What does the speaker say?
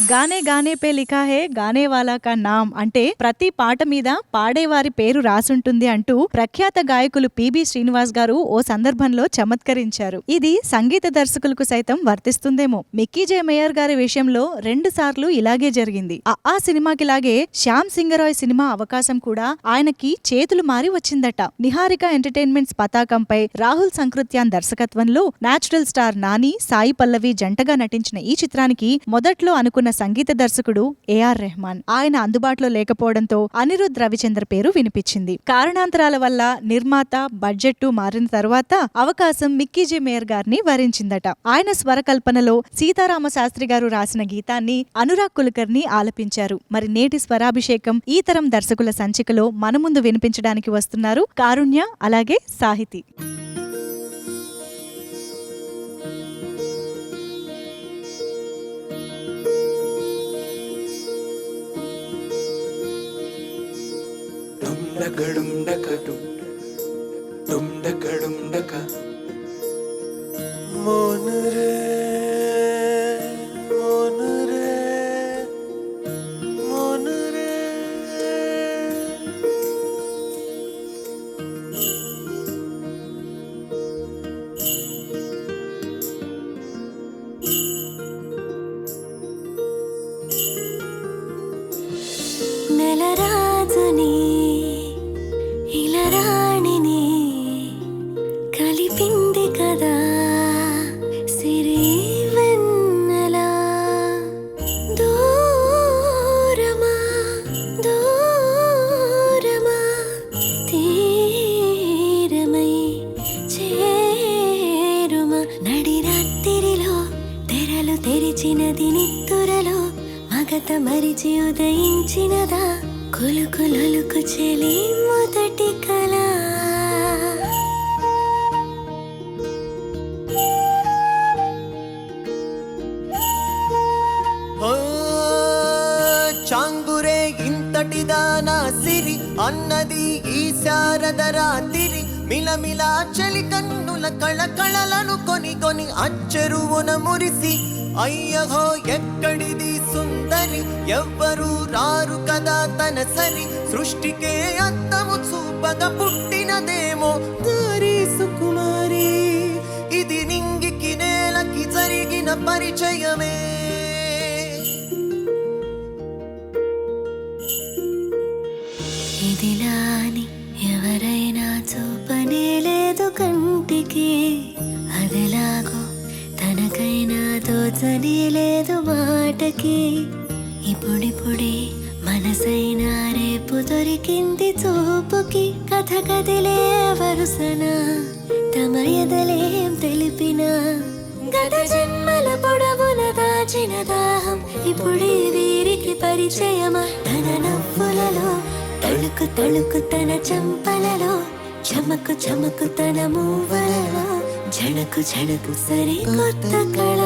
గానే గానే పే లిఖా హే గానే వాలా కా నామ్ అంటే ప్రతి పాట మీద పాడేవారి పేరు రాసుంటుంది అంటూ ప్రఖ్యాత గాయకులు పిబి శ్రీనివాస్ గారు ఓ సందర్భంలో చమత్కరించారు. ఇది సంగీత దర్శకులకు సైతం వర్తిస్తుందేమో. మిక్కీ జే మేయర్ గారి విషయంలో 2 సార్లు ఇలాగే జరిగింది. ఆ సినిమాకిలాగే శ్యామ్ సింగరాయ్ సినిమా అవకాశం కూడా ఆయనకి చేతులు మారి వచ్చిందట. నిహారిక ఎంటర్టైన్మెంట్స్ పతాకంపై రాహుల్ సంకృత్యాన్ దర్శకత్వంలో నేచురల్ స్టార్ నాని, సాయి పల్లవి జంటగా నటించిన ఈ చిత్రానికి మొదట్లో అనుకున్న సంగీత దర్శకుడు ఏఆర్ రెహమాన్. ఆయన అందుబాటులో లేకపోవడంతో అనిరుద్ రవిచంద్ర పేరు వినిపించింది. కారణాంతరాల వల్ల నిర్మాత, బడ్జెట్ మారిన తర్వాత అవకాశం మిక్కీ జే మేయర్ గారిని వరించిందట. ఆయన స్వరకల్పనలో సీతారామ శాస్త్రి గారు రాసిన గీతాన్ని అనురాగ్ కులకర్ణి ఆలపించారు. మరి నేటి స్వరాభిషేకం ఈ తరం దర్శకుల సంచికలో మన ముందు వినిపించడానికి వస్తున్నారు కారుణ్య, అలాగే సాహితి. मोन रे मोन रे मोन रे నెలరాజుని ఇలరాణిని కలిపింది కదా సిరి వెన్నెలా. దూరమా దూరమా తీరమై చేరుమా. నడి రాత్రిలో తెరలు తెరిచినది నిత్తురలో మగత మరిచి ఉదయించినదా కులుకులొలుకు చెలి మొదటి కళ. చాంగురే ఇంతటిదానా సిరి అన్నది ఈ శారద రాత్రి. మిలమిల చలి కన్నుల కళకళలను కొని కొని అచ్చెరువున మురిసి అయ్యహో ఎక్కడిది సుందరి ఎవ్వరు రారు కదా తన సరి. సృష్టికే అద్దము చూపగా పుట్టినదేమో దారి సుకుమారి. ఇది నింగికి నేలకి జరిగిన పరిచయమే. ఇదిలాని ఎవరైనా చూపనే లేదు కంటికి. అదిలాగో తనకైనా తోచనే లేదు మాటకి. ఇప్పుడిప్పుడే మనసైనా రేపు దొరికింది చూపుకి. కథ కదిలే వరుసన తమ ఎదలేం తెలిపినా గత జన్మల పొడవున దాచిన దాహం ఇప్పుడే వీరికి పరిచయమా. తన నవ్వులలో తళుకు తళుకు తన చంపలలో చమకు చమకు తన మూవలలో ఝణకు ఝణకు సరి కొత్త కళ.